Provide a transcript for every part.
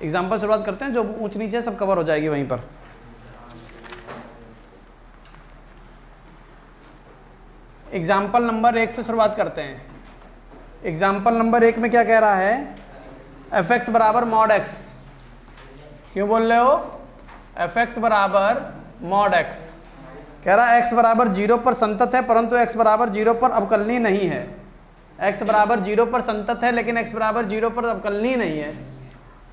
Example शुरुआत करते हैं, जो ऊंच नीचे सब कवर हो जाएगी वहीं पर। एग्जाम्पल नंबर 1 से शुरुआत करते हैं। एग्जाम्पल नंबर 1 में क्या कह रहा है, एफ एक्स बराबर मॉड एक्स। क्यों बोल रहे हो, एफ एक्स बराबर मॉड एक्स। कह रहा है एक्स बराबर 0 पर संतत है, परंतु एक्स बराबर 0 पर अवकलनीय नहीं है। एक्स बराबर 0 पर संतत है, लेकिन एक्स बराबर 0 पर अवकलनीय नहीं है।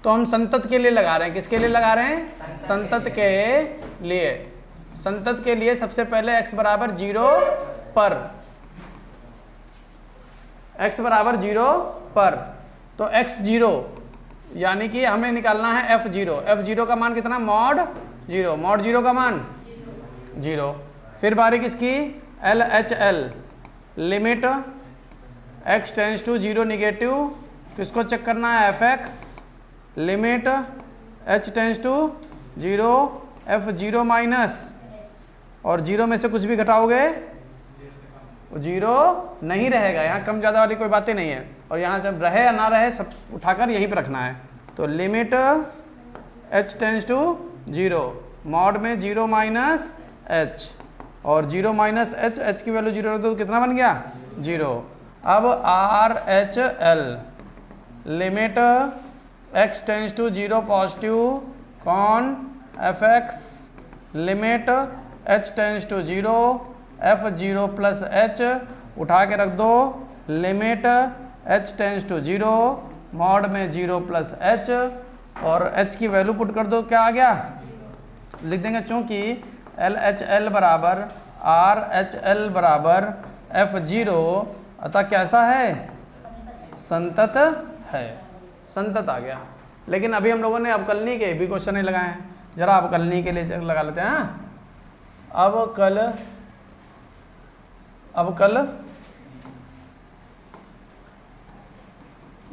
तो हम संतत के लिए लगा रहे हैं। किसके लिए लगा रहे हैं, संतत के लिए। संतत के लिए सबसे पहले एक्स बराबर 0 पर, x बराबर 0 पर, तो x0 यानी कि हमें निकालना है f0। f0 का मान कितना, मॉड 0। मॉड 0 का मान 0। फिर बारी किसकी, LHL, limit x tends to 0 negative, किसको चेक करना है, fx, limit h tends to 0 f0 minus, और 0 में से कुछ भी घटाओगे 0 नहीं रहेगा। यहाँ कम ज़्यादा वाली कोई बातें नहीं है, और यहाँ जब रहे या ना रहे सब उठाकर यहीं पर रखना है। तो limit h tends to 0, mod में 0 माइनस h, और 0 माइनस h, h की वैल्यू 0 रख दो तो कितना बन गया, 0। अब RHL, limit x tends to 0 positive, कॉन fx, limit h tends to 0 f0 plus h, उठा के रख दो, limit h tends to 0, mod में 0 प्लस h, और h की वैल्यू पुट कर दो, क्या आ गया, लिख देंगे चूंकि LHL बराबर RHL बराबर f0, अतः कैसा है, संतत है। संतत आ गया। लेकिन अभी हम लोगों ने अवकलनी के भी क्वेश्चन नहीं लगाए हैं, जरा अवकलनी के लिए लगा लेते हैं। अवकल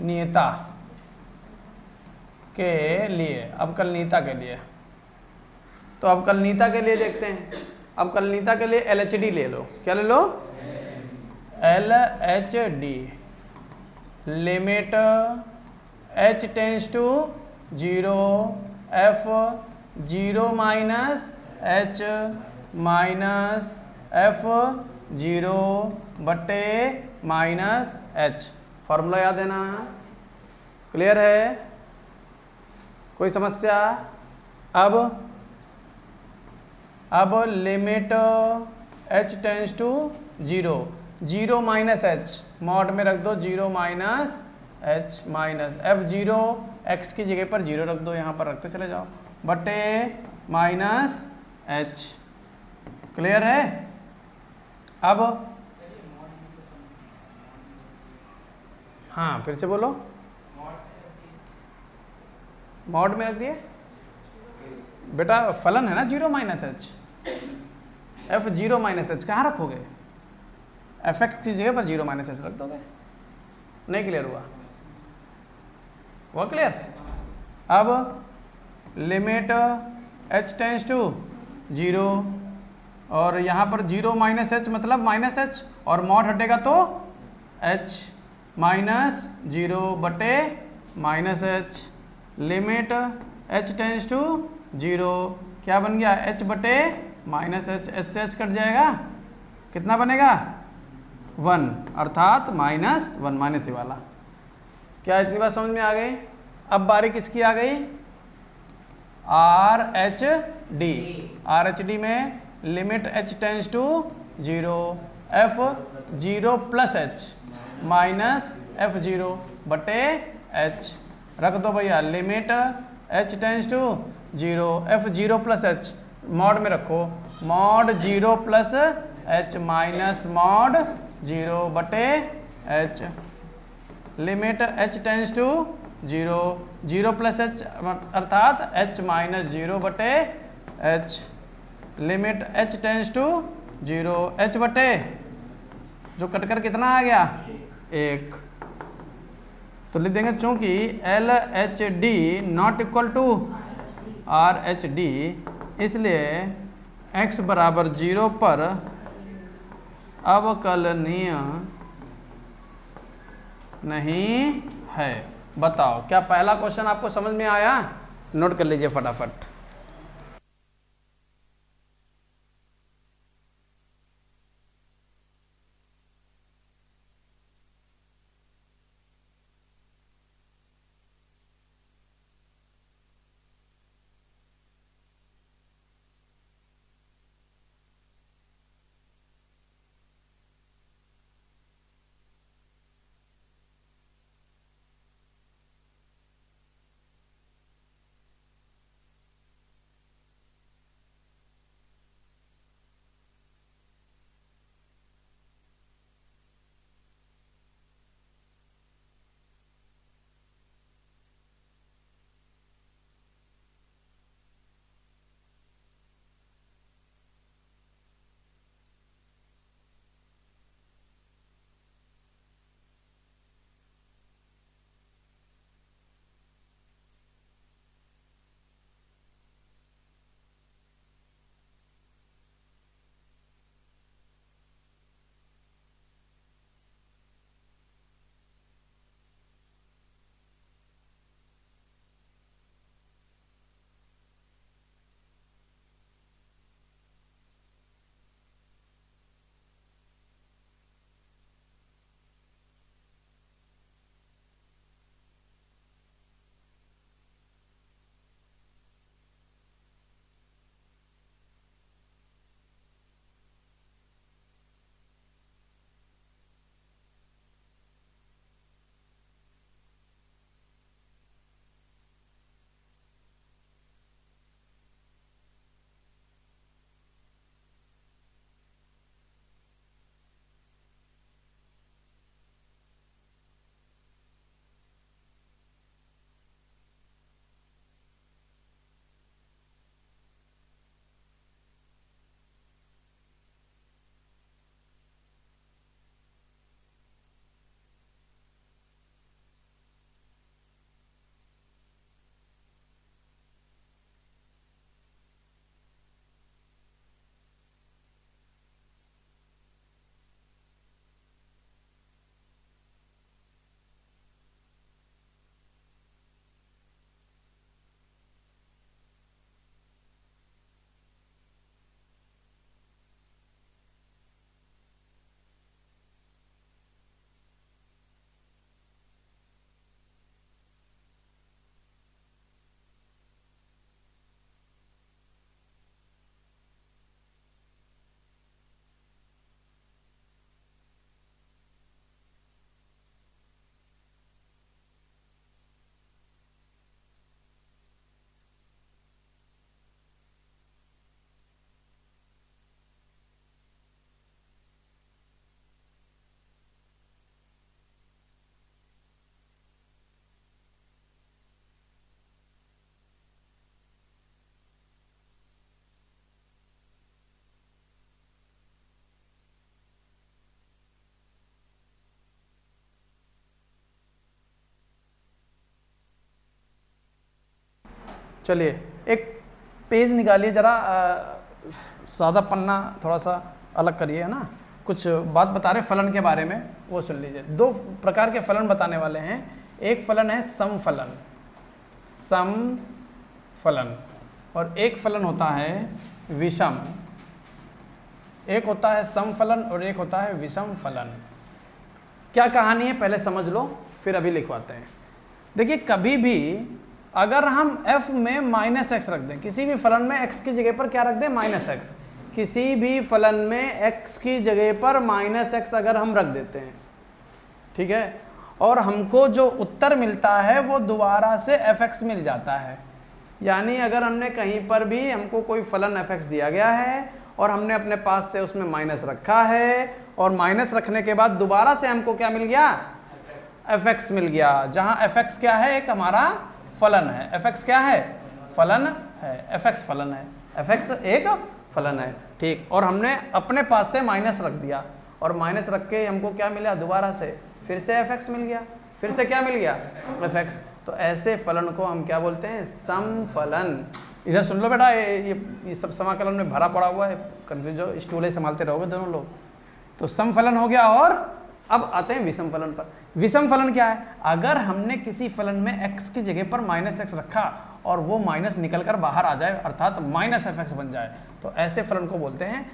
नियता के लिए, अवकलनीयता के लिए, तो अवकलनीयता के लिए देखते हैं। अवकलनीयता के लिए LHD ले लो। क्या ले लो, LHD, limit h tends to 0 f0 minus h minus f0 बटे माइनस h। फॉर्मूला याद है ना, क्लियर है, कोई समस्या। अब limit h tends to 0, 0 minus h, mod में रख दो 0 minus h minus f0, x की जगह पर 0 रख दो, यहाँ पर रखते चले जाओ, बटे माइनस h। क्लियर है। अब हाँ फिर से बोलो, मॉड में रख दिए बेटा, फलन है ना 0 minus h, f0 minus h कहाँ रखोगे, fx की जगह पर 0 माइनस h रख दोगे। नहीं क्लियर हुआ, वो क्लियर। अब लिमिट h टेंस टू 0, और यहाँ पर 0 माइनस h मतलब माइनस h, और मॉड हटेगा तो h माइनस 0 बटे minus h, limit h tends to 0, क्या बन गया, h बटे माइनस h, h से h कट जाएगा, कितना बनेगा 1, अर्थात -1 माइनस ही वाला। क्या इतनी बात समझ में आ गई। अब बारी किसकी आ गई, RHD। RHD में limit h tends to 0 f0 plus h minus f0 बटे h, रख दो भैया, limit h tends to 0 f0 plus h, mod में रखो, mod 0 plus h minus mod 0 बटे h, limit h tends to 0, 0 plus h अर्थात h minus 0 बटे h, limit h tends to 0, h बटे जो कटकर कितना आ गया 1। तो लिख देंगे चूंकि LHD not equal to RHD, इसलिए x बराबर 0 पर अवकलनीय नहीं है। बताओ क्या पहला क्वेश्चन आपको समझ में आया? नोट कर लीजिए फटाफट। चलिए एक पेज निकालिए जरा, सादा पन्ना थोड़ा सा अलग करिए, है ना। कुछ बात बता रहे फलन के बारे में, वो सुन लीजिए। दो प्रकार के फलन बताने वाले हैं। एक फलन है सम फलन, सम फलन, और एक फलन होता है विषम। एक होता है सम फलन और एक होता है विषम फलन। क्या कहानी है पहले समझ लो, फिर अभी लिखवाते हैं। देखिए कभी भी अगर हम f में माइनस एक्स रख दें, किसी भी फलन में x की जगह पर क्या रख दें, माइनस एक्स, किसी भी फलन में x की जगह पर माइनस एक्स अगर हम रख देते हैं, ठीक है, और हमको जो उत्तर मिलता है वो दोबारा से fx मिल जाता है। यानी अगर हमने कहीं पर भी हमको कोई फलन fx दिया गया है और हमने अपने पास से उसमें माइनस रखा है, और माइनस रखने के बाद दोबारा से हमको क्या मिल गया, fx मिल गया, जहां fx क्या है, एक हमारा फलन है। fx क्या है, फलन है, fx फलन है, fx एक फलन है, ठीक। और हमने अपने पास से माइनस रख दिया, और माइनस रख के हमको क्या मिला, दोबारा से फिर से fx मिल गया, फिर से क्या मिल गया, fx। तो ऐसे फलन को हम क्या बोलते हैं, सम फलन। इधर सुन लो बेटा, ये सब समाकलन में भरा पड़ा हुआ है, कंफ्यूज हो, स्टूल संभालते रहोगे दोनों लोग। तो सम फलन हो गया और अब आते हैं विषम फलन पर। विषम फलन क्या है? अगर हमने किसी फलन में x की जगह पर -x रखा और वो माइनस निकल कर बाहर आ जाए, अर्थात -fx बन जाए, तो ऐसे फलन को बोलते हैं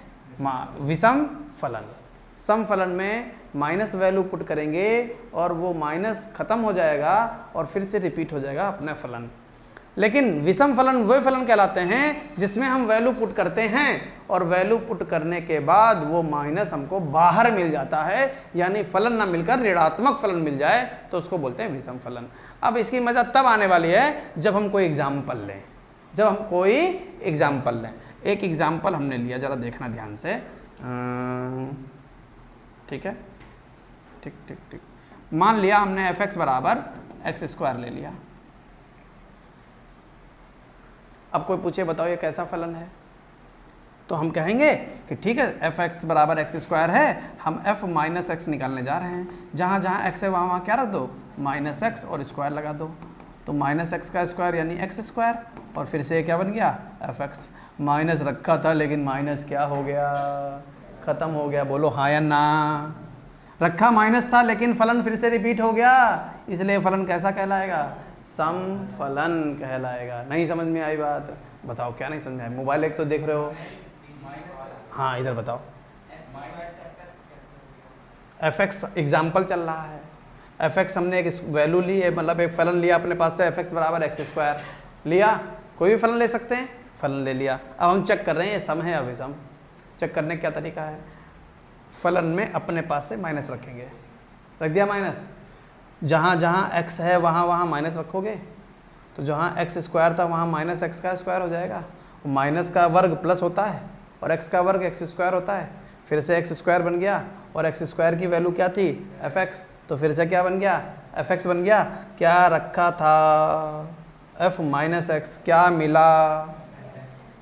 विषम फलन। सम फलन में माइनस वैल्यू पुट करेंगे और वो माइनस खत्म हो जाएगा और फिर से रिपीट हो जाएगा अपना फलन। लेकिन विषम फलन वो फलन कहलाते हैं जिसमें हम वैल्यू पुट करते हैं और वैल्यू पुट करने के बाद वो माइनस हमको बाहर मिल जाता है, यानी फलन ना मिलकर ऋणात्मक फलन मिल जाए, तो उसको बोलते हैं विषम फलन। अब इसकी मजा तब आने वाली है जब हम कोई एग्जाम्पल लें, जब हम कोई एग्जाम्पल लें। एक एग्जाम्पल हमने लिया, जरा देखना ध्यान से, ठीक है, ठीक ठीक ठीक। मान लिया हमने fx बराबर x² ले लिया। अब कोई पूछे बताओ ये कैसा फलन है, तो हम कहेंगे कि ठीक है fx बराबर x² है, हम f माइनस एक्स निकालने जा रहे हैं। जहाँ जहाँ x है वहाँ वहाँ क्या रख दो, -x और स्क्वायर लगा दो, तो -x का स्क्वायर यानी x², और फिर से क्या बन गया fx। माइनस रखा था लेकिन माइनस क्या हो गया, ख़त्म हो गया। बोलो हाँ या ना। रखा माइनस था लेकिन फलन फिर से रिपीट हो गया, इसलिए फलन कैसा कहलाएगा, सम फलन कहलाएगा। नहीं समझ में आई बात? बताओ क्या नहीं समझ में आई? मोबाइल एक तो देख रहे हो, हाँ इधर बताओ। fx एग्जाम्पल चल रहा है, fx हमने एक वैल्यू ली है, मतलब एक फलन लिया अपने पास से, fx बराबर x² लिया, कोई भी फलन ले सकते हैं, फलन ले लिया। अब हम चेक कर रहे हैं ये सम है या विषम। चेक करने का क्या तरीका है, फलन में अपने पास से माइनस रखेंगे, रख दिया माइनस, जहाँ जहाँ x है वहाँ वहाँ माइनस रखोगे, तो जहाँ x² था वहाँ -x का स्क्वायर हो जाएगा। माइनस का वर्ग प्लस होता है और x का वर्ग x² होता है, फिर से x² बन गया और x² की वैल्यू क्या थी fx, तो फिर से क्या बन गया fx बन गया। क्या रखा था f -x, क्या मिला,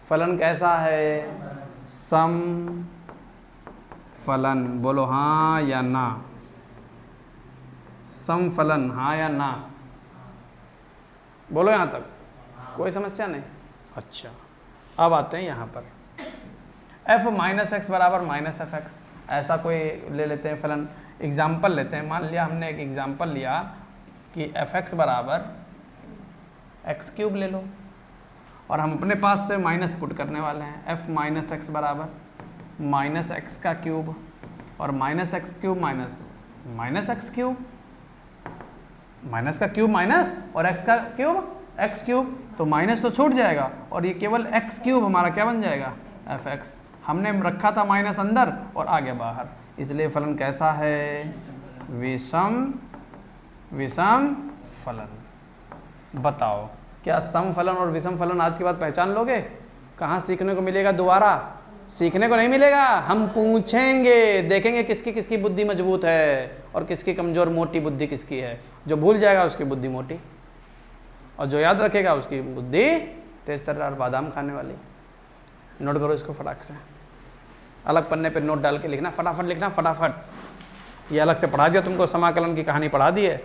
फलन कैसा है, सम फलन। बोलो हाँ या ना, सम फलन, हाँ या ना, बोलो यहाँ तक कोई समस्या नहीं। अच्छा अब आते हैं यहाँ पर, f -x बराबर -fx, ऐसा कोई ले लेते हैं फलन, एग्जाम्पल लेते हैं। मान लिया हमने एक एग्जाम्पल लिया कि fx बराबर x³ ले लो, और हम अपने पास से माइनस पुट करने वाले हैं। f -x बराबर -x का क्यूब, और -x³ -x³ माइनस का क्यूब माइनस और x का क्यूब x³, तो माइनस तो छूट जाएगा और ये केवल x³ हमारा क्या बन जाएगा fx। हमने रखा था माइनस अंदर और आगे बाहर, इसलिए फलन कैसा है, विषम फलन। बताओ क्या सम फलन और विषम फलन आज के बाद पहचान लोगे? कहाँ सीखने को मिलेगा दोबारा? सीखने को नहीं मिलेगा, हम पूछेंगे, देखेंगे किसकी किसकी बुद्धि मजबूत है और किसकी कमजोर मोटी बुद्धि किसकी है। जो भूल जाएगा उसकी बुद्धि मोटी, और जो याद रखेगा उसकी बुद्धि तेज तर्रार बादाम खाने वाली। नोट करो इसको फटाक से, अलग पन्ने पे नोट डाल के लिखना, फटाफट लिखना, फटाफट। ये अलग से पढ़ा दिया तुमको, समाकलन की कहानी पढ़ा दी है।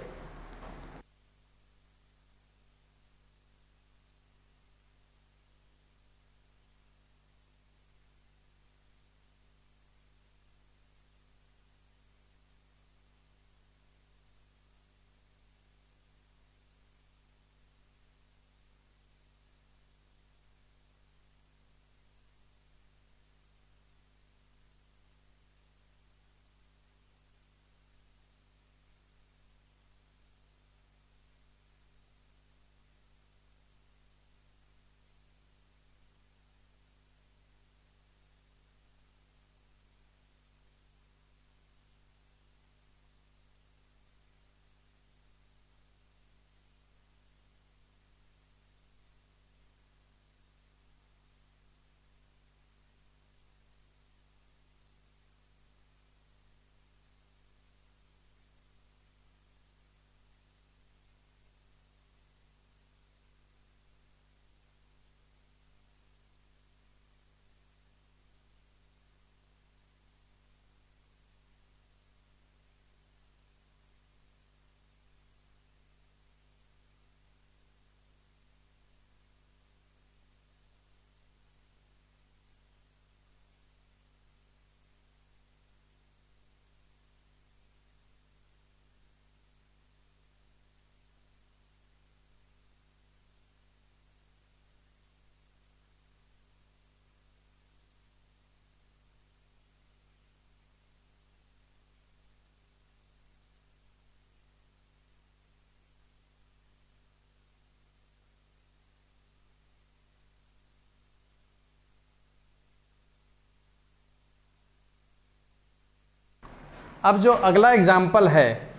अब जो अगला एग्जाम्पल है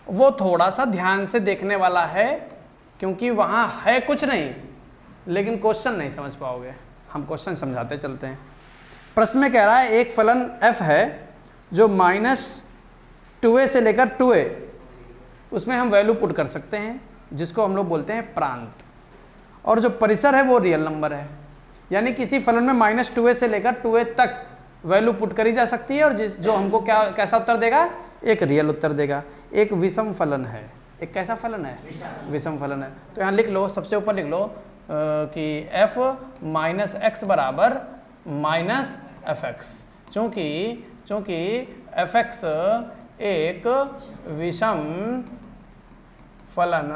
वो थोड़ा सा ध्यान से देखने वाला है, क्योंकि वहाँ है कुछ नहीं लेकिन क्वेश्चन नहीं समझ पाओगे। हम क्वेश्चन समझाते चलते हैं। प्रश्न में कह रहा है एक फलन f है जो -2a से लेकर 2a, उसमें हम वैल्यू पुट कर सकते हैं जिसको हम लोग बोलते हैं प्रांत, और जो परिसर है वो रियल नंबर है। यानी किसी फलन में -2a से लेकर 2a तक वैल्यू पुट करी जा सकती है और जो हमको कैसा उत्तर देगा, एक रियल उत्तर देगा। एक विषम फलन है। एक कैसा फलन है? विषम फलन है। तो यहाँ लिख लो, सबसे ऊपर लिख लो कि f माइनस एक्स बराबर माइनस एफ एक्स, चूँकि एफ एक्स एक विषम फलन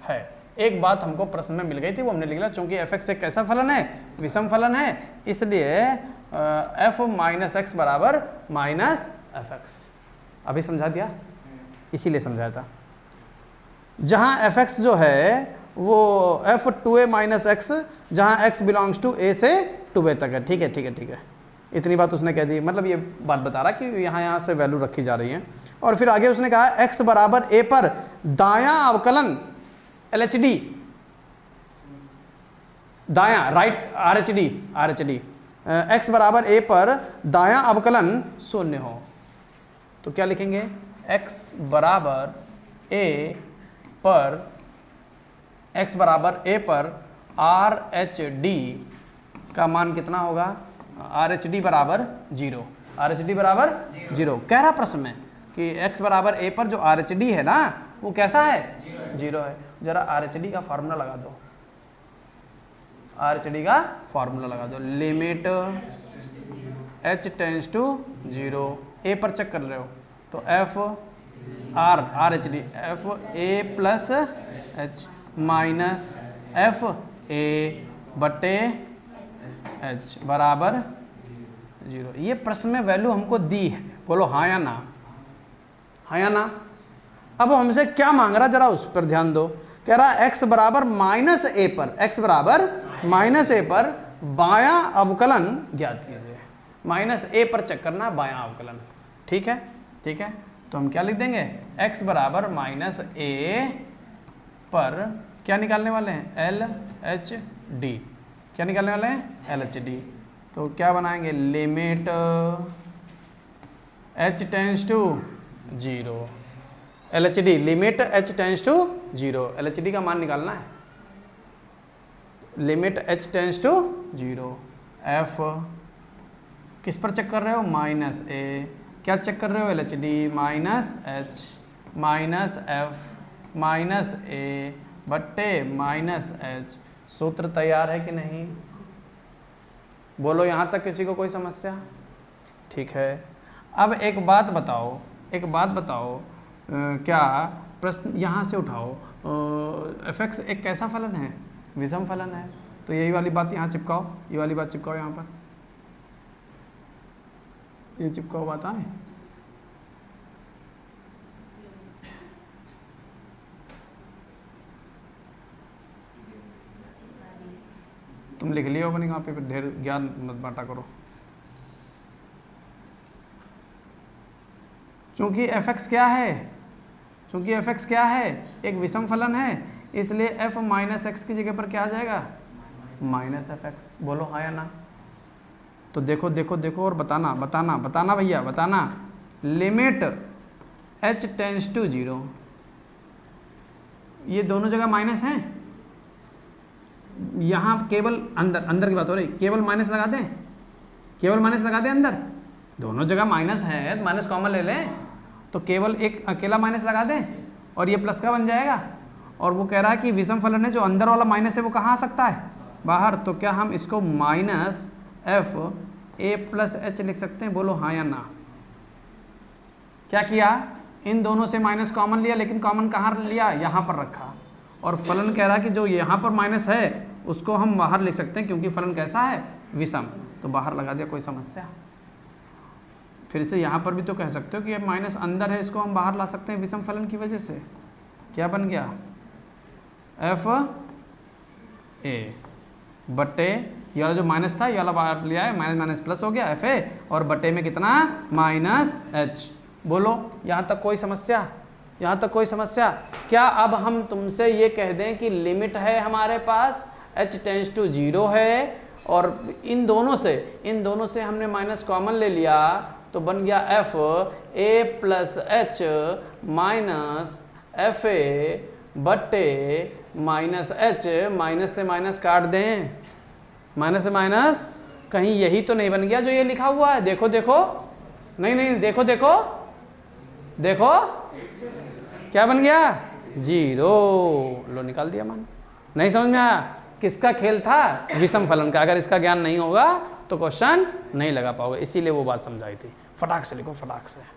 है। एक बात हमको प्रश्न में मिल गई थी, वो हमने लिख लिया, चूँकि एफ एक्स एक कैसा फलन है? विषम फलन है, इसलिए f माइनस एक्स बराबर माइनस एफ एक्स। अभी समझा दिया, इसीलिए समझाया था। जहाँ एफ एक्स जो है वो f2a माइनस एक्स, जहाँ x बिलोंग्स टू a से 2a तक है। ठीक है, ठीक है, ठीक है, इतनी बात उसने कह दी। मतलब ये बात बता रहा कि यहाँ से वैल्यू रखी जा रही है। और फिर आगे उसने कहा x बराबर a पर दायां अवकलन LHD, दायां राइट RHD, x बराबर a पर दायां अवकलन 0 हो। तो क्या लिखेंगे? x बराबर a पर RHD का मान कितना होगा? RHD बराबर 0। RHD बराबर 0 कह रहा प्रश्न में कि x बराबर a पर जो RHD है ना वो कैसा है? 0 है। जरा RHD का फार्मूला लगा दो, RHD का फार्मूला लगा दो। Limit h tends to 0, a पर चेक कर रहे हो तो RHD f a plus h minus f a बटे h बराबर 0। ये प्रश्न में वैल्यू हमको दी है, बोलो हाँ या ना? हाँ या ना? अब हमसे क्या मांग रहा, जरा उस पर ध्यान दो। कह रहा x बराबर माइनस a पर, x बराबर माइनस a पर बायां अवकलन ज्ञात कीजिए। माइनस a पर चेक करना बायां अवकलन। ठीक है, ठीक है। तो हम क्या लिख देंगे? x बराबर माइनस a पर क्या निकालने वाले हैं? LHD। क्या निकालने वाले हैं? LHD। तो क्या बनाएंगे? Limit h tends to 0, LHD limit h tends to 0, LHD का मान निकालना है। Limit h tends to 0, f किस पर चेक कर रहे हो? Minus a। क्या चेक कर रहे हो? LHD minus h minus f minus a बट्टे माइनस h। सूत्र तैयार है कि नहीं? बोलो यहाँ तक किसी को कोई समस्या? ठीक है। अब एक बात बताओ, क्या प्रश्न यहाँ से उठाओ, f(x) एक कैसा फलन है? विषम फलन है। तो यही वाली बात यहाँ चिपकाओ, ये वाली बात चिपकाओ यहाँ पर, ये चिपकाओ बात आए। तुम लिख लियो अपनी कॉपी पर, ढेर ज्ञान मत बांटा करो। चूंकि f(x) क्या है? चूंकि f(x) क्या है? एक विषम फलन है, इसलिए f माइनस एक्स की जगह पर क्या आ जाएगा? Minus f(x). बोलो हाँ या ना? तो देखो देखो देखो और बताना बताना बताना भैया बताना। लिमिट h टेंस टू 0, ये दोनों जगह माइनस हैं। यहाँ केवल अंदर की बात हो रही, केवल माइनस लगा दें, केवल माइनस लगा दें अंदर, दोनों जगह माइनस है, माइनस कॉमन ले लें, तो केवल एक अकेला माइनस लगा दें और ये प्लस का बन जाएगा। और वो कह रहा है कि विषम फलन है, जो अंदर वाला माइनस है वो कहाँ आ सकता है? बाहर। तो क्या हम इसको minus f a plus h लिख सकते हैं? बोलो हाँ या ना? क्या किया? इन दोनों से माइनस कॉमन लिया, लेकिन कॉमन कहाँ लिया? यहाँ पर रखा। और फलन कह रहा है कि जो यहाँ पर माइनस है उसको हम बाहर लिख सकते हैं, क्योंकि फलन कैसा है? विषम। तो बाहर लगा दिया, कोई समस्या? फिर से यहाँ पर भी तो कह सकते हो कि ये माइनस अंदर है, इसको हम बाहर ला सकते हैं विषम फलन की वजह से। क्या बन गया? f a बटे ये वाला जो माइनस था, ये वाला बाहर लिया है, माइनस माइनस प्लस हो गया f a, और बटे में कितना? Minus h। बोलो यहाँ तक कोई समस्या? यहाँ तक कोई समस्या? क्या अब हम तुमसे ये कह दें कि लिमिट है हमारे पास h टेंड्स टू 0 है और इन दोनों से हमने माइनस कॉमन ले लिया तो बन गया f a plus H minus F A बट्टे माइनस एच, माइनस से माइनस काट दें, माइनस से माइनस, कहीं यही तो नहीं बन गया जो ये लिखा हुआ है? देखो देखो, नहीं देखो देखो देखो, क्या बन गया? 0। लो निकाल दिया मान। नहीं समझ में आया? किसका खेल था? विषम फलन का। अगर इसका ज्ञान नहीं होगा तो क्वेश्चन नहीं लगा पाओगे, इसीलिए वो बात समझाई थी। फटाक से लिखो, फटाक से।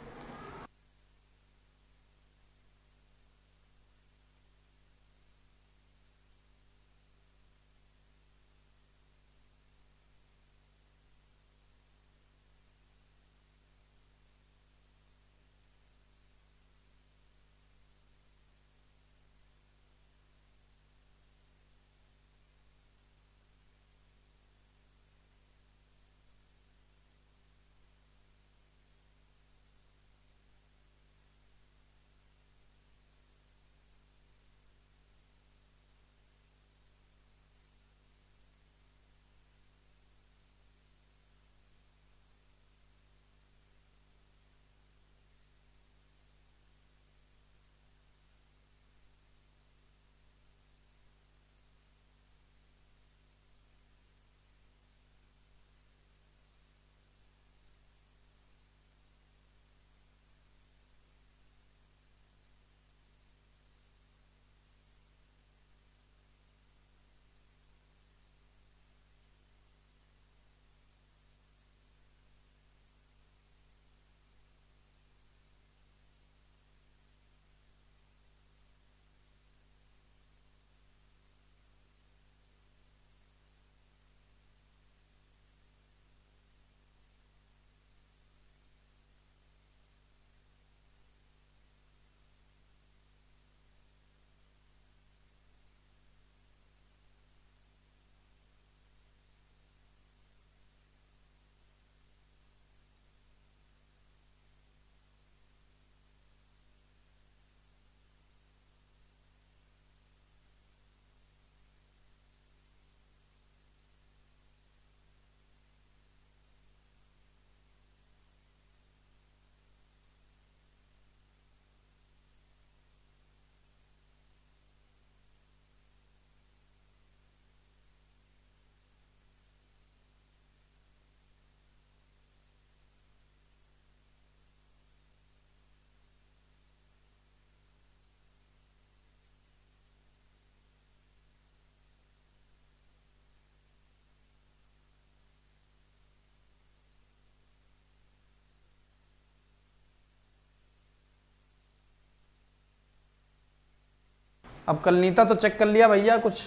अवकलनीयता तो चेक कर लिया भैया, कुछ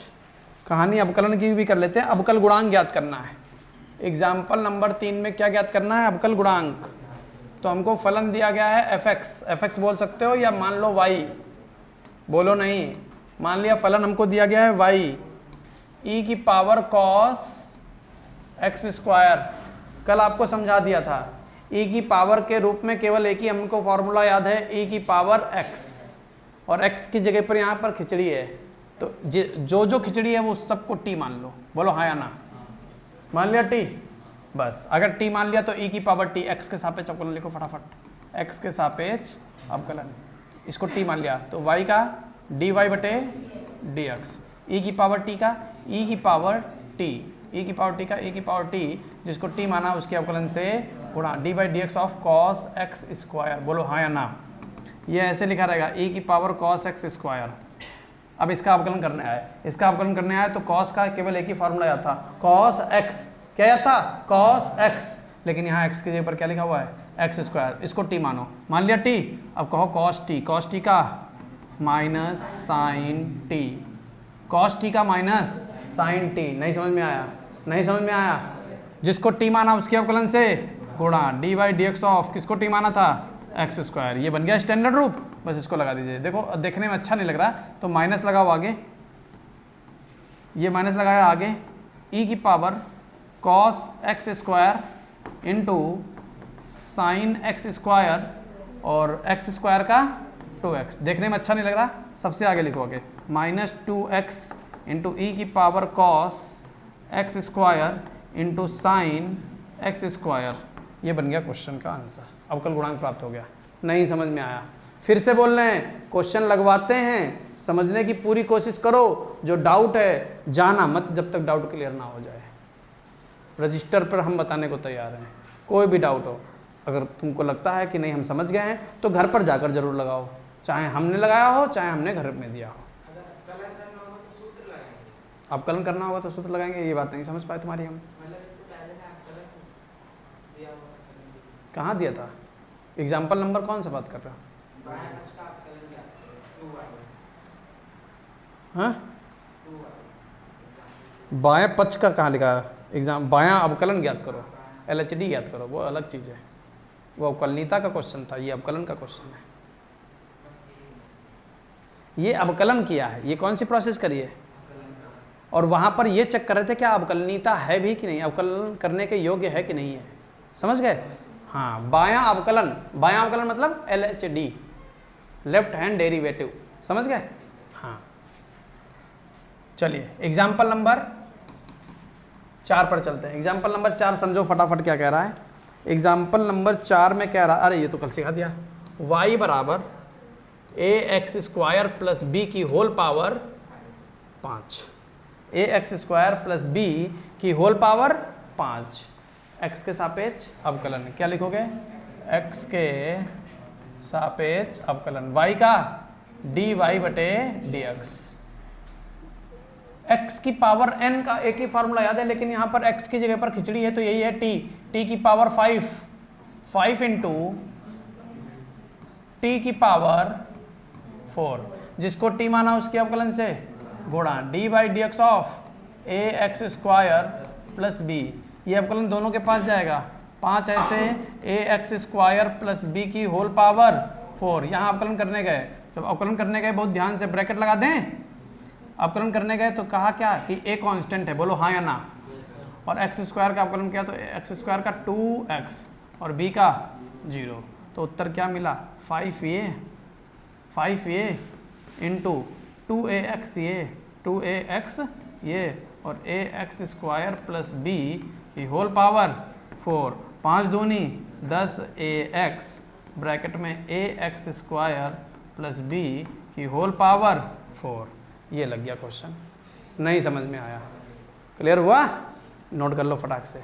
कहानी अवकलन की भी कर लेते हैं। अवकल गुणांक ज्ञात करना है। एग्जाम्पल नंबर 3 में क्या ज्ञात करना है? अवकल गुणांक। तो हमको फलन दिया गया है fx बोल सकते हो या मान लो y, बोलो नहीं, मान लिया फलन हमको दिया गया है y e की पावर cos x स्क्वायर। कल आपको समझा दिया था e की पावर के रूप में केवल एक ही हमको फॉर्मूला याद है, e की पावर x, और x की जगह पर यहाँ पर खिचड़ी है, तो जो खिचड़ी है वो सबको t मान लो। बोलो हाँ या ना? मान लिया t? बस अगर t मान लिया तो e की पावर t, x के सापेक्ष अवकलन लिखो फटाफट, x के सापेक्ष अवकलन, इसको t मान लिया तो y का dy बटे dx, e की पावर t का e की पावर t, e की पावर t का e की पावर t, जिसको t माना उसके अवकलन से गुणा dy dx of cos x square. बोलो हाँ या ना? ये ऐसे लिखा रहेगा e की पावर cos x स्क्वायर। अब इसका अवकलन करने आए, इसका अवकलन करने आए तो cos का केवल एक ही फॉर्मूला याद था, cos x, क्या याद था? cos x, लेकिन यहाँ x की जगह पर क्या लिखा हुआ है? x square. इसको t मानो, मान लिया t, अब कहो cos t का minus sine t, cos t का माइनस साइन t। नहीं समझ में आया? नहीं समझ में आया? जिसको t माना उसके अवकलन से गुणा dy dx ऑफ, किसको t माना था? X square. ये बन गया स्टैंडर्ड रूप, बस इसको लगा दीजिए। देखो देखने में अच्छा नहीं लग रहा तो माइनस लगाओ आगे, ये माइनस लगाया आगे, e की power cos x square into sine x square और एक्स स्क्वायर का 2x। देखने में अच्छा नहीं लग रहा, सबसे आगे लिखोगे -2x इंटू ई की power cos x square into sine x square. ये बन गया क्वेश्चन का आंसर। अवकल गुणांक प्राप्त हो गया। नहीं समझ में आया, फिर से बोल रहे हैं, क्वेश्चन लगवाते हैं, समझने की पूरी कोशिश करो। जो डाउट है जाना मत जब तक डाउट क्लियर ना हो जाए। रजिस्टर पर हम बताने को तैयार हैं, कोई भी डाउट हो। अगर तुमको लगता है कि नहीं हम समझ गए हैं तो घर पर जाकर जरूर लगाओ, चाहे हमने लगाया हो चाहे हमने घर में दिया हो। अवकलन करना होगा तो सूत्र लगाएंगे, ये बात नहीं समझ पाए तुम्हारी हम। कहाँ दिया था? एग्जाम्पल नंबर कौन सा बात कर रहे हो? हाँ, बाएं पक्ष का कहाँ लिखा है? एग्जाम बायां अवकलन ज्ञात करो, LHD ज्ञात करो, वो अलग चीज़ है। वो अवकलनीयता का क्वेश्चन था, ये अवकलन का क्वेश्चन है। ये अवकलन किया है, ये कौन सी प्रोसेस करी है? और वहाँ पर ये चेक कर रहे थे क्या अवकलनीयता है भी कि नहीं, अवकलन करने के योग्य है कि नहीं है। समझ गए? हाँ, बायां अवकलन मतलब LHD, लेफ्ट हैंड डेरिवेटिव। समझ गए? हाँ, चलिए एग्जाम्पल नंबर 4 पर चलते हैं। एग्जाम्पल नंबर 4 समझो फटाफट क्या कह रहा है। एग्जाम्पल नंबर 4 में कह रहा, अरे ये तो कल सिखा दिया, y बराबर ax स्क्वायर प्लस बी की whole power 5। ax square plus B की होल पावर 5, x के सापेक्ष अवकलन। क्या लिखोगे? x के सापेक्ष अवकलन, y का dy बटे dx। x की पावर n का एक ही फार्मूला याद है, लेकिन यहाँ पर x की जगह पर खिचड़ी है तो यही है t की पावर 5 इंटू t की पावर 4, जिसको t माना उसके अवकलन से गुणा d by D X of A X square plus B. ये अवकलन दोनों के पास जाएगा, 5 ऐसे A X square plus B की होल पावर 4। यहाँ अवकलन करने गए, जब अवकलन करने गए बहुत ध्यान से ब्रैकेट लगा दें। अवकलन करने गए तो कहा क्या कि a कांस्टेंट है, बोलो हाँ या ना। और एक्स स्क्वायर का अवकलन किया तो एक्स स्क्वायर का 2x और b का 0, तो उत्तर क्या मिला? 5a इंटू 2ax ये और ax स्क्वायर प्लस b की होल पावर 4। 5 दूनी 10ax ब्रैकेट में ax स्क्वायर प्लस b की होल पावर 4। ये लग गया क्वेश्चन। नहीं समझ में आया? क्लियर हुआ? नोट कर लो फटाक से।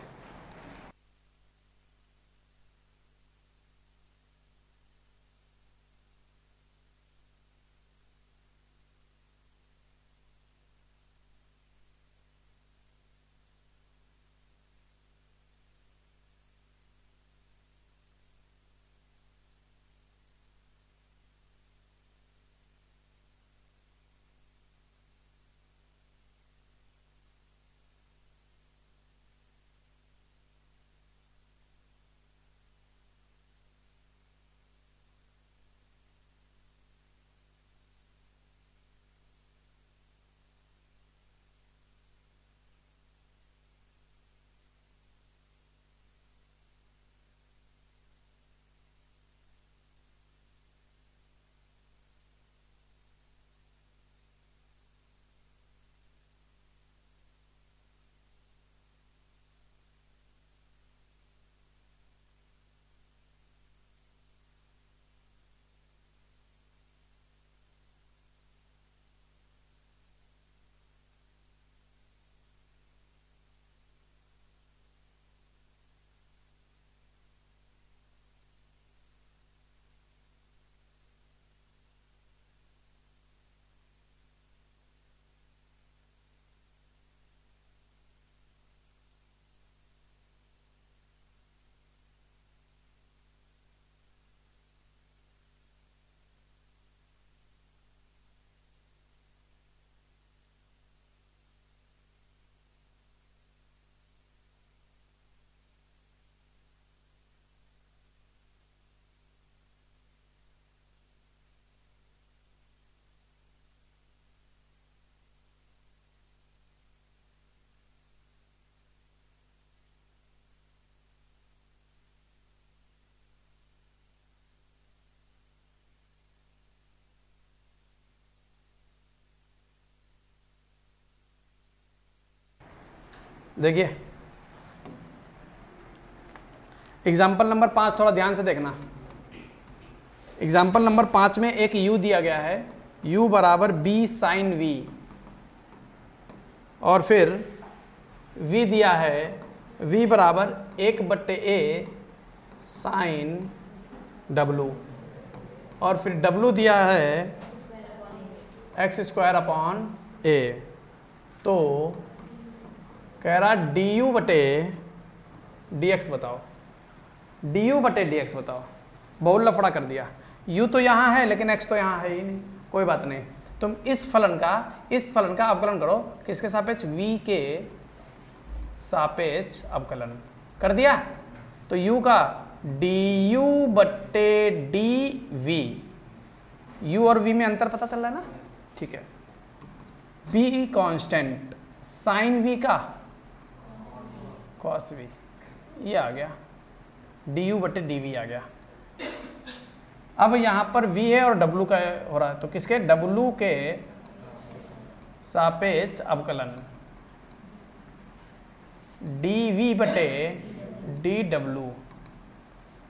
देखिए एग्जाम्पल नंबर 5 थोड़ा ध्यान से देखना। एग्जाम्पल नंबर 5 में एक u दिया गया है, u बराबर b साइन v, और फिर v दिया है v बराबर 1/a साइन w, और फिर w दिया है x² a। तो कह रहा du/dx बताओ, du/dx बताओ। बहुत लफड़ा कर दिया, u तो यहाँ है लेकिन x तो यहाँ है ही नहीं। कोई बात नहीं, तुम इस फलन का अवकलन करो, किसके सापेक्ष? v के सापेक्ष अवकलन कर दिया। तो u का du/dv, u और v में अंतर पता चल रहा है ना? ठीक है। v कांस्टेंट, साइन v का cos v, ये आ गया, du/dv आ गया। अब यहां पर v है और w का हो रहा है, तो किसके? w के सापेक्ष अवकलन dv/dw,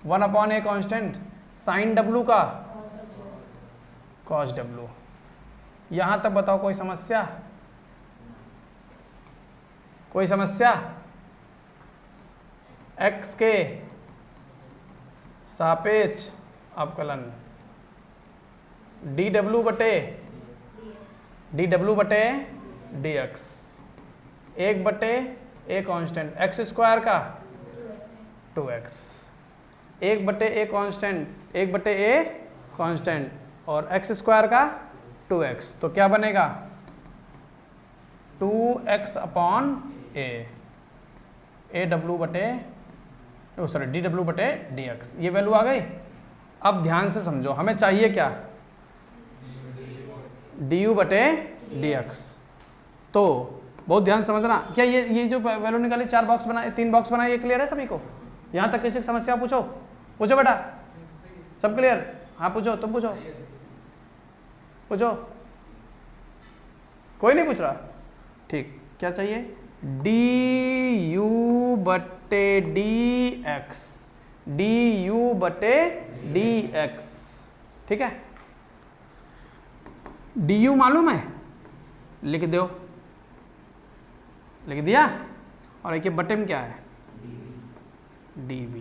1/a constant, sine w का cos w। यहां तक बताओ कोई समस्या? कोई समस्या? x के सापेक्ष अवकलन dw/dx, 1/a कांस्टेंट, x² का 2x, 1/a constant, 1/a constant और x² का 2x, तो क्या बनेगा? 2x/a, dw/dx, ये वैल्यू आ गई। अब ध्यान से समझो, हमें चाहिए क्या? du/dx। तो बहुत ध्यान से समझना, क्या ये जो वैल्यू निकाली, 4 बॉक्स बनाए, 3 बॉक्स बनाए, ये क्लियर है सभी को? यहां तक किसी की समस्या पूछो, पूछो बेटा, सब क्लियर? हाँ पूछो, तुम पूछो, पूछो, कोई नहीं पूछ रहा? ठीक, क्या चाहिए? du/dx, du/dx, ठीक है। du मालूम है, लिख दो, लिख दिया, और एक बटे में क्या है? dv।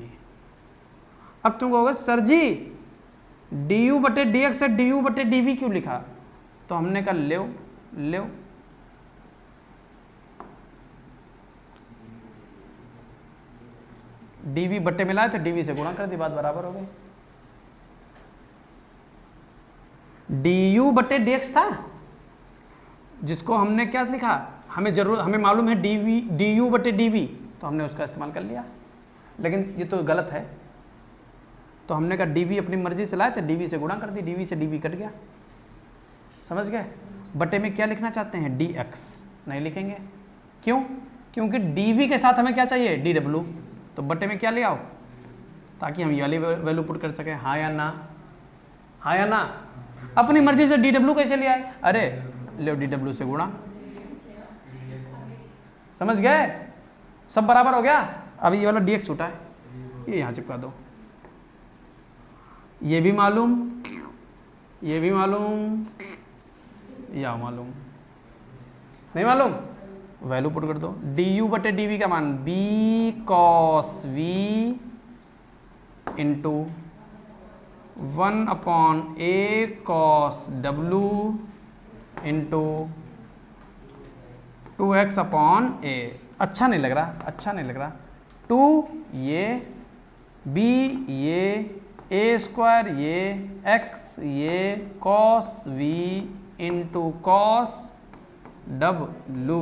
अब तुम कहोगे सर जी du/dx से du/dv क्यों लिखा? तो हमने कहा ले dv बट्टे मिलाए थे, dv से गुणा कर दी, बात बराबर हो गई। du/dx था, जिसको हमने क्या लिखा, हमें मालूम है du/dv, तो हमने उसका इस्तेमाल कर लिया, लेकिन ये तो गलत है। तो हमने कहा dv अपनी मर्जी से लाए थे, dv से गुणा कर दी, dv से dv कट गया, समझ गए? बटे में क्या लिखना चाहते हैं? dx नहीं लिखेंगे, क्यों? क्योंकि dv के साथ हमें क्या चाहिए? dw, तो बटे में क्या ले आओ, ताकि हम ये वाली वैल्यू पुट कर सकें। हाँ या ना? हाँ या ना? अपनी मर्जी से dw कैसे ले आए? अरे ले dw से गुणा, समझ गए? सब बराबर हो गया। अब ये वाला dx छूटा है, ये यहाँ चिपका दो। ये भी मालूम, ये भी मालूम, या मालूम नहीं मालूम, वैल्यू पुट कर दो। du/dv का मान b cos v into 1/a cos w into 2x/a। अच्छा नहीं लग रहा, अच्छा नहीं लग रहा। 2 ये, b ये, a² ये, x ये, cos v into cos w।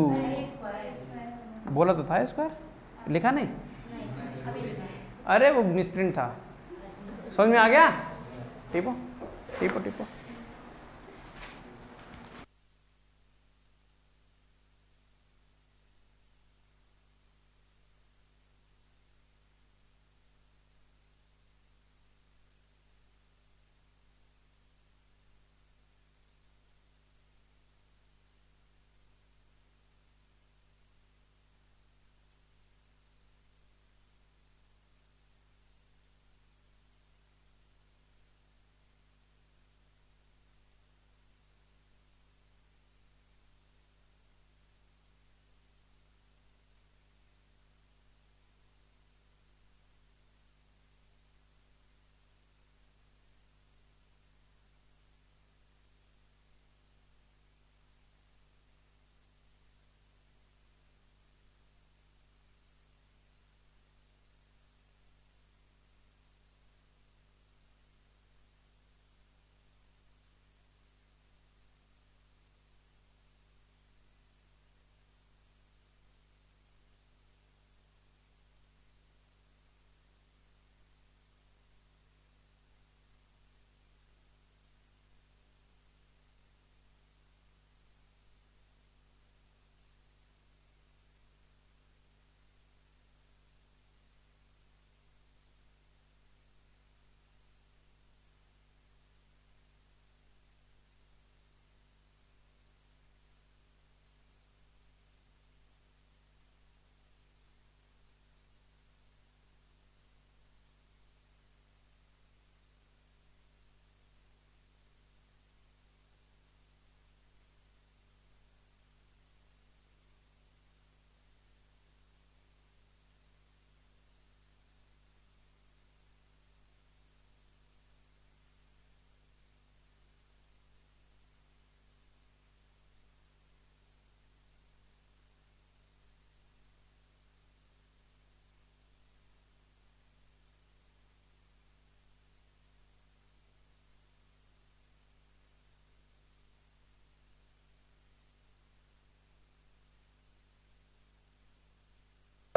बोला तो था स्क्वायर, लिखा नहीं? अरे वो मिसप्रिंट था, समझ में आ गया? टिपो टिपो टिपो।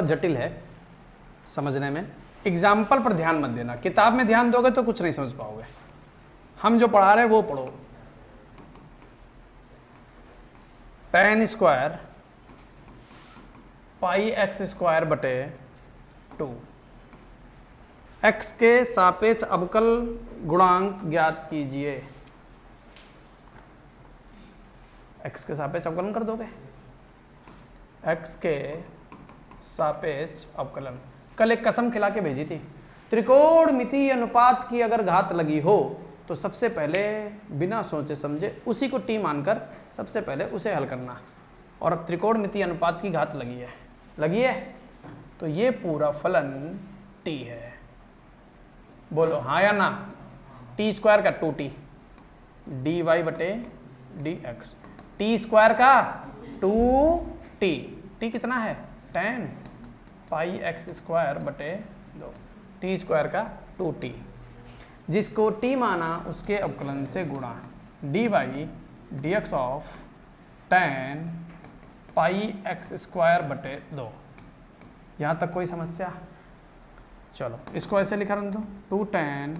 जटिल है समझने में, एग्जाम्पल पर ध्यान मत देना, किताब में ध्यान दोगे तो कुछ नहीं समझ पाओगे। हम जो पढ़ा रहे हैं वो पढ़ो। tan square pi X square बटे 2, x के सापेक्ष अवकल गुणांक ज्ञात कीजिए। x के सापेक्ष अवकलन कर दोगे, x के सापेक्ष अवकलन। कल एक कसम खिला के भेजी थी, त्रिकोणमितीय अनुपात की अगर घात लगी हो तो सबसे पहले बिना सोचे समझे उसी को t मानकर सबसे पहले उसे हल करना। और त्रिकोणमितीय अनुपात की घात लगी है तो ये पूरा फलन t है। बोलो हाँ या ना। टी स्क्वायर का 2t dy बटे dx, टी स्क्वायर का 2t, t कितना है tan पाई एक्स स्क्वायर बटे 2, टी स्क्वायर का 2t, जिसको t माना उसके अवकलन से गुणा dy dx of tan pi X square बटे 2। यहाँ तक कोई समस्या? चलो इसको ऐसे लिखा रहने दो, 2 tan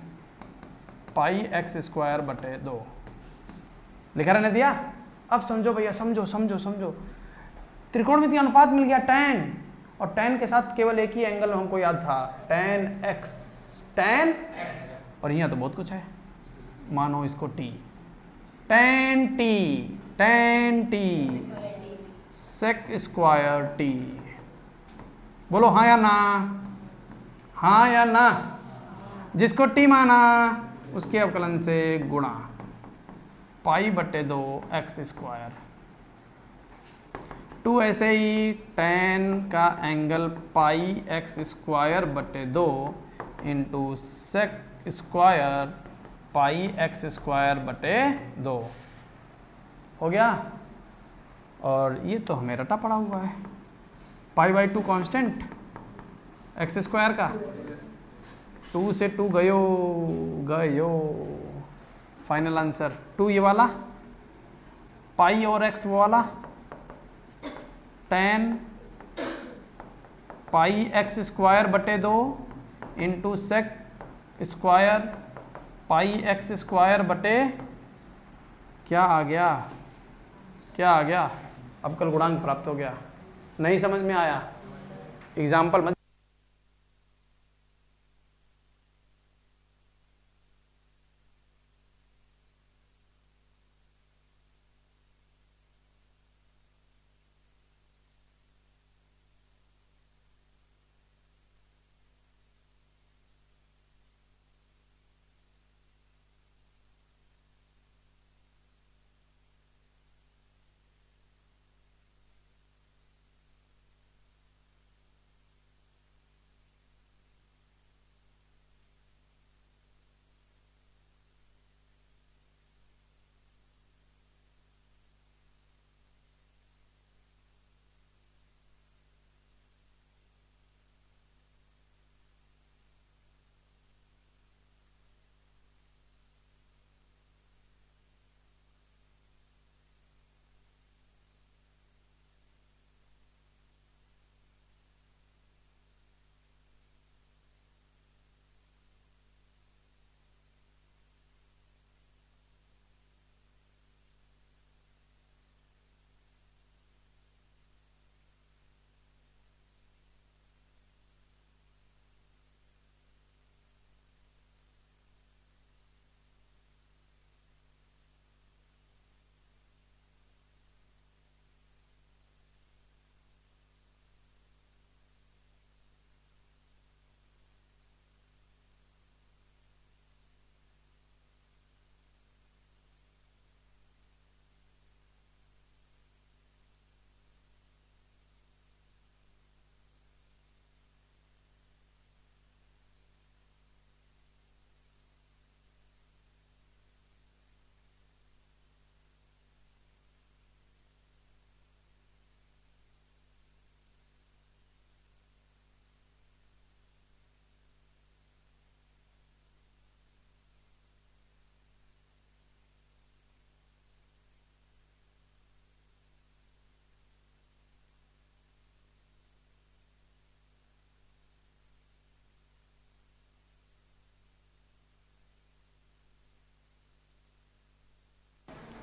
पाई एक्स स्क्वायर बटे 2 लिखा रहने दिया। अब समझो भैया, समझो समझो समझो, त्रिकोणमितीय अनुपात मिल गया tan, और tan के साथ केवल एक ही एंगल हमको याद था, tan x, और यहाँ तो बहुत कुछ है, मानो इसको t, tan t sec square t। बोलो हाँ या ना, हाँ या ना। जिसको t माना उसके अवकलन से गुणा पाई बटे 2 एक्स स्क्वायर, 2 ऐसे ही tan का एंगल पाई एक्स स्क्वायर बटे 2 into sec square pi X square बटे 2 हो गया। और ये तो हमें रटा पड़ा हुआ है, pi by 2 constant x square का, 2 से 2 गयो, फाइनल आंसर 2 ये वाला, पाई और एक्स वो वाला, tan पाई एक्स स्क्वायर बटे 2 into sec square pi X square बटे क्या आ गया, अवकल गुणांक प्राप्त हो गया। नहीं समझ में आया? एग्जाम्पल मत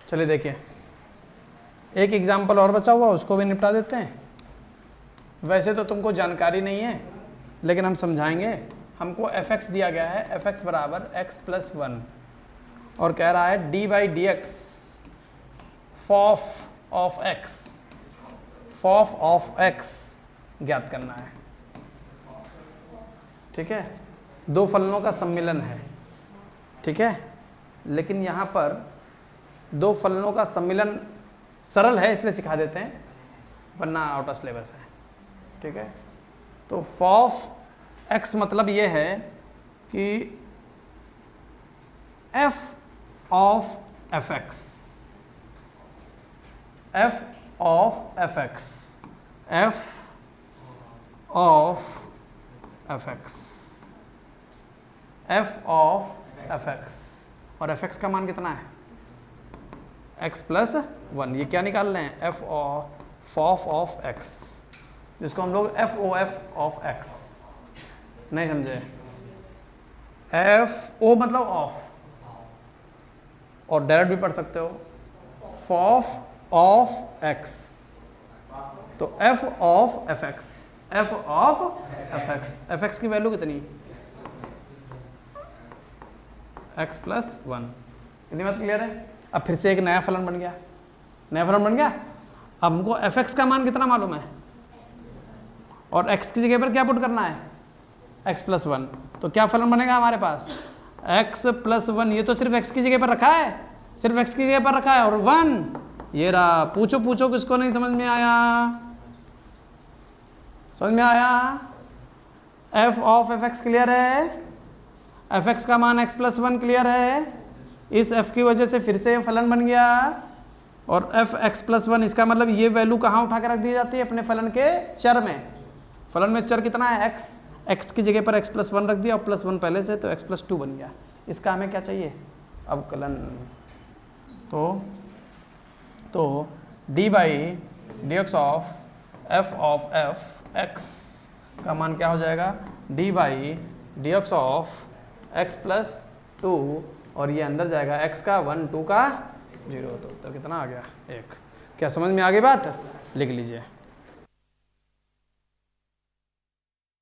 चलिए देखिए, एक एग्जाम्पल और बचा हुआ, उसको भी निपटा देते हैं। वैसे तो तुमको जानकारी नहीं है, लेकिन हम समझाएंगे। हमको fx दिया गया है, fx बराबर x प्लस 1, और कह रहा है D by D x फॉफ of x ज्ञात करना है। ठीक है, दो फलनों का सम्मिलन है। ठीक है, लेकिन यहाँ पर दो फलनों का सम्मिलन सरल है, इसलिए सिखा देते हैं, वरना आउट ऑफ सिलेबस है। ठीक है, तो फॉफ x मतलब ये है कि f of fx, f of fx, f of fx, f of fx, और fx का मान कितना है? x plus 1। ये क्या निकाल रहे हैं? f ऑफ x, जिसको हम लोग f ऑफ x नहीं समझे। f o मतलब ऑफ, और डायरेक्ट भी पढ़ सकते हो, फॉफ ऑफ x, तो f of fx, f of fx, fx की वैल्यू कितनी? x plus 1। इतनी बात क्लियर है? अब फिर से एक नया फलन बन गया, नया फलन बन गया। अब हमको fx का मान कितना मालूम है, और x की जगह पर क्या पुट करना है? x plus 1। तो क्या फलन बनेगा हमारे पास? x plus 1। ये तो सिर्फ x की जगह पर रखा है, सिर्फ x की जगह पर रखा है, और 1 ये रहा। पूछो पूछो किसको नहीं समझ में आया? समझ में आया? f ऑफ fx क्लियर है, fx का मान x प्लस 1 क्लियर है। इस f की वजह से फिर से फलन बन गया, और f x प्लस 1, इसका मतलब ये वैल्यू कहाँ उठा के रख दी जाती है? अपने फलन के चर में। फलन में चर कितना है? x की जगह पर x प्लस 1 रख दिया, और प्लस 1 पहले से, तो x प्लस 2 बन गया। इसका हमें क्या चाहिए? अवकलन। तो d by D X of f x का मान क्या हो जाएगा? d by D X of x plus 2, और ये अंदर जाएगा x का 1, 2 का 0, तो उत्तर कितना आ गया? 1। क्या समझ में आ गई बात? लिख लीजिए।